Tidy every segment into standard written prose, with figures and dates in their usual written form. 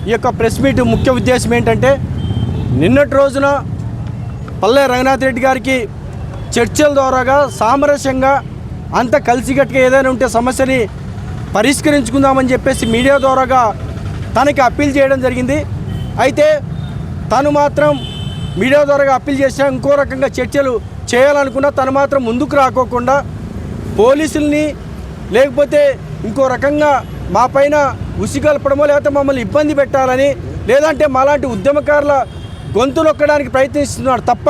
ఈ యొక్క press meet ముఖ్య ఉద్దేశం ఏంటంటే, నిన్నటి రోజున పల్లె రంగనాథ్ రెడ్డి గారికి చర్చల ద్వారాగా సామరస్యంగా అంత కలిసికట్టుగా ఏదైనా ఉంటే సమస్యని పరిష్కరించుకుందామని చెప్పేసి మీడియా ద్వారాగా తనకి అప్పీల్ చేయడం జరిగింది. అయితే తను మాత్రం మీడియా ద్వారాగా అప్పీల్ చేసినా ఇంకో రకంగా చర్చలు చేయాలనుకున్నా తను మాత్రం ముందుకు రాకోకుండా పోలీసుల్ని లేకపోతే ఇంకో రకంగా మా పైన ఉసిగల్పడమో లేకపోతే మమ్మల్ని ఇబ్బంది పెట్టాలని లేదంటే మాలాంటి ఉద్యమకారుల గొంతు నొక్కడానికి ప్రయత్నిస్తున్నాడు తప్ప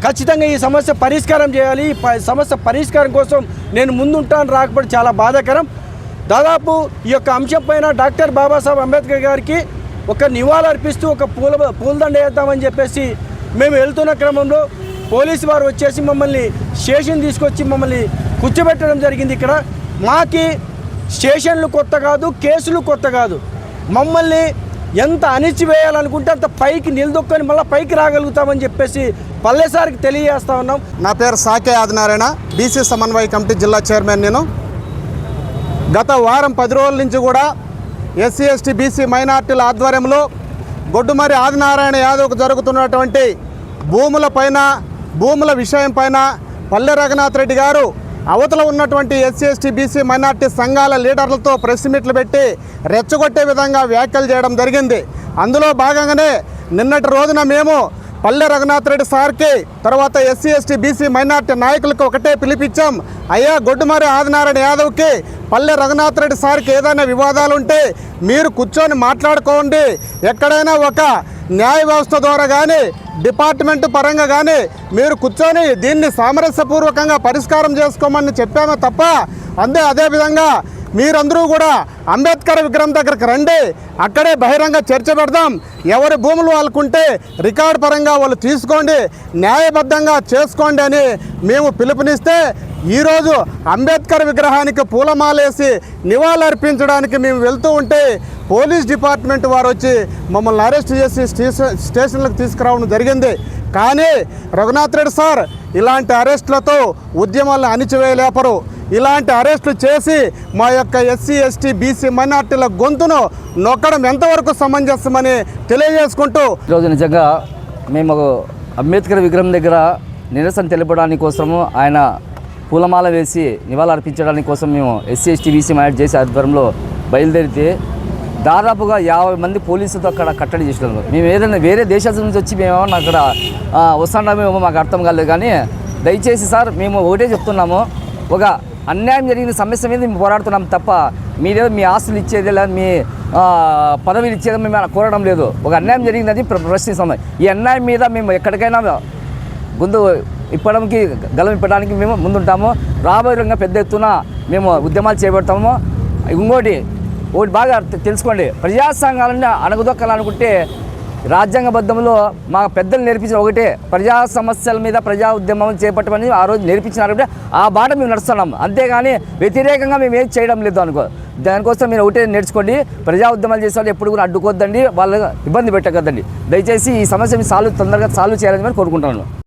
ఖచ్చితంగా ఈ సమస్య పరిష్కారం చేయాలి, ఈ సమస్య పరిష్కారం కోసం నేను ముందుంటాను రాకపోతే చాలా బాధాకరం. దాదాపు ఈ యొక్క అంశం పైన డాక్టర్ బాబాసాహెబ్ అంబేద్కర్ గారికి ఒక నివాళులు అర్పిస్తూ ఒక పూలదండ వేద్దామని చెప్పేసి మేము వెళ్తున్న క్రమంలో పోలీసు వారు వచ్చేసి మమ్మల్ని స్టేషన్ తీసుకొచ్చి మమ్మల్ని కూర్చోబెట్టడం జరిగింది. ఇక్కడ మాకి స్టేషన్లు కొత్త కాదు, కేసులు కొత్త కాదు. మమ్మల్ని ఎంత అణిచివేయాలనుకుంటే అంత పైకి నిలదొక్కొని మళ్ళీ పైకి రాగలుగుతామని చెప్పేసి పల్లెసారికి తెలియజేస్తా ఉన్నాం. నా పేరు సాకే ఆదినారాయణ, బీసీ సమన్వయ కమిటీ జిల్లా చైర్మన్. నేను గత వారం 10 రోజుల నుంచి కూడా ఎస్సీ ఎస్టీ బీసీ మైనార్టీల ఆధ్వర్యంలో గొడ్డుమరి ఆదినారాయణ యాదవ్కు జరుగుతున్నటువంటి భూముల విషయం పైన పల్లె రఘునాథ్ రెడ్డి గారు అవతల ఉన్నటువంటి ఎస్సీ ఎస్టీ బీసీ మైనార్టీ సంఘాల లీడర్లతో ప్రెస్ మీట్లు పెట్టి రెచ్చగొట్టే విధంగా వ్యాఖ్యలు చేయడం జరిగింది. అందులో భాగంగానే నిన్నటి రోజున మేము పల్లె రఘునాథ్ రెడ్డి సార్కి తర్వాత ఎస్సీ ఎస్టీ బీసీ మైనార్టీ నాయకులకు ఒకటే పిలిపించాం. అయ్యా, గొడ్డుమరి ఆదినారాయణ యాదవ్కి పల్లె రఘునాథ్ రెడ్డి సార్కి ఏదైనా వివాదాలు ఉంటే మీరు కూర్చొని మాట్లాడుకోండి, ఎక్కడైనా ఒక న్యాయ వ్యవస్థ ద్వారా కానీ డిపార్ట్మెంట్ పరంగా కానీ మీరు కూర్చొని దీన్ని సామరస్యపూర్వకంగా పరిష్కారం చేసుకోమని చెప్పామే తప్ప అదేవిధంగా మీరందరూ కూడా అంబేద్కర్ విగ్రహం దగ్గరికి రండి, అక్కడే బహిరంగ చర్చ పెడదాం, ఎవరి భూములు వాళ్ళకుంటే రికార్డు పరంగా వాళ్ళు తీసుకోండి, న్యాయబద్ధంగా చేసుకోండి అని మేము పిలుపునిస్తే ఈరోజు అంబేద్కర్ విగ్రహానికి పూలమాలేసి నివాళులర్పించడానికి మేము వెళ్తూ ఉంటే పోలీస్ డిపార్ట్మెంట్ వారు వచ్చి మమ్మల్ని అరెస్ట్ చేసి స్టేషన్లకు తీసుకురావడం జరిగింది. కానీ రఘునాథ్ రెడ్డి సార్ ఇలాంటి అరెస్టులతో ఉద్యమాలను అణిచివేయలేపరు. ఇలాంటి అరెస్టులు చేసి మా యొక్క ఎస్సీ ఎస్టీ బీసీ మైనార్టీల గొంతును నొక్కడం ఎంతవరకు సమంజసమని తెలియజేసుకుంటూ ఈరోజు నిజంగా మేము అంబేద్కర్ విగ్రహం దగ్గర నిరసన తెలపడానికి కోసము ఆయన పూలమాల వేసి నివాళులు అర్పించడానికి కోసం మేము ఎస్సీ ఎస్టీ బీసీ మైనార్టీ చేసే ఆధ్వర్యంలో బయలుదేరితే దాదాపుగా 50 మంది పోలీసులతో అక్కడ కట్టడి చేసినారు. మేము ఏదైనా వేరే దేశాల నుంచి వచ్చి మేమేమన్నా అక్కడ వస్తున్నామేమో మాకు అర్థం కాలేదు. కానీ దయచేసి సార్ మేము ఒకటే చెప్తున్నాము, ఒక అన్యాయం జరిగిన సమస్య మీద మేము పోరాడుతున్నాం తప్ప మీరేదో మీ ఆస్తులు ఇచ్చేది లేదా మీ పదవిలు ఇచ్చేది మేము కోరడం లేదు. ఒక అన్యాయం జరిగిందని ప్రశ్నిస్తాం. ఈ అన్యాయం మీద మేము ఎక్కడికైనా గొంతు ఇప్పడానికి గలం ఇప్పడానికి మేము ముందుంటాము. రాబోయే పెద్ద ఎత్తున మేము ఉద్యమాలు చేపడతాము. ఇంకోటి బాగా తెలుసుకోండి, ప్రజా సంఘాలను అణగదొక్కాలనుకుంటే రాజ్యాంగబద్ధంలో మా పెద్దలు నేర్పించిన ఒకటే, ప్రజా సమస్యల మీద ప్రజా ఉద్యమం చేపట్టమని ఆ రోజు నేర్పించినారంటే ఆ బాట మేము నడుస్తున్నాం. అంతేగాని వ్యతిరేకంగా మేము ఏం చేయడం లేదు అనుకో. దానికోసం మీరు ఒకటే నేర్చుకోండి, ప్రజా ఉద్యమాలు చేసే వాళ్ళు ఎప్పుడు కూడా అడ్డుకోవద్దండి, వాళ్ళకి ఇబ్బంది పెట్టకద్దండి. దయచేసి ఈ సమస్యని తొందరగా సాల్వ్ చేయాలని కోరుకుంటున్నాను.